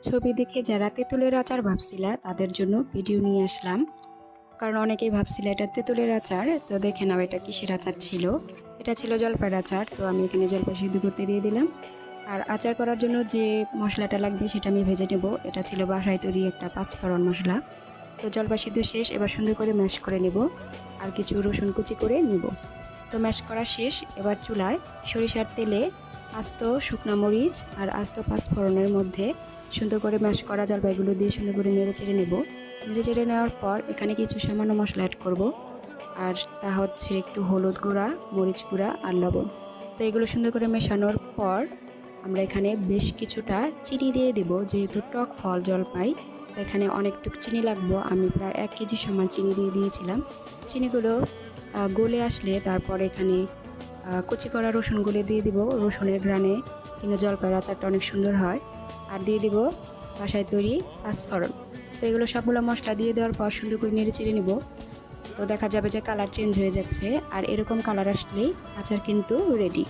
ছবি দেখে যারা তেঁতুলের আচার ভাবছিলা তাদের জন্য ভিডিও নিয়ে আসলাম। কারণ অনেকেই ভাবছিল এটা তেঁতুলের আচার, তো দেখে নাও এটা কিসের আচার ছিল। এটা ছিল জলপাইয়ের আচার। তো আমি এখানে জলপাই সিদ্ধ করতে দিয়ে দিলাম। আর আচার করার জন্য যে মশলাটা লাগবে সেটা আমি ভেজে নেব। এটা ছিল বাসায় তৈরি একটা পাঁচফোড়ন মশলা। তো জলপাই সিদ্ধ শেষ, এবার সুন্দর করে ম্যাশ করে নেব আর কিছু রসুন কুচি করে নেব। তো ম্যাশ করা শেষ, এবার চুলায় সরিষার তেলে আস্ত শুকনা মরিচ আর আস্ত পাঁচফোড়নের মধ্যে সুন্দর করে ম্যাশ করা জলপাইগুলো দিয়ে সুন্দর করে নেড়ে চেড়ে নেব। নেড়ে চেড়ে নেওয়ার পর এখানে কিছু সামান্য মশলা অ্যাড করব, আর তা হচ্ছে একটু হলুদ গুঁড়া, মরিচ গুঁড়া আর লবণ। তো এগুলো সুন্দর করে মেশানোর পর আমরা এখানে বেশ কিছুটা চিনি দিয়ে দেব, যেহেতু টক ফল জলপাই তো এখানে অনেকটুকু চিনি লাগবে। আমি প্রায় 1 কেজি সমান চিনি দিয়ে দিয়েছিলাম। চিনিগুলো গলে আসলে তারপর এখানে কুচি করা রসুনগুলো দিয়ে দিব। রসুনের ঘ্রাণে কিন্তু জলপাইয়ের আচারটা অনেক সুন্দর হয়। আর দিয়ে দিব বাসায় তৈরি পাঁচফোড়ন। তো এগুলো সবগুলো মশলা দিয়ে দেওয়ার পর সুন্দর করে নেড়ে চেড়ে নিব। তো দেখা যাবে যে কালার চেঞ্জ হয়ে যাচ্ছে, আর এরকম কালার আসলেই আচার কিন্তু রেডি।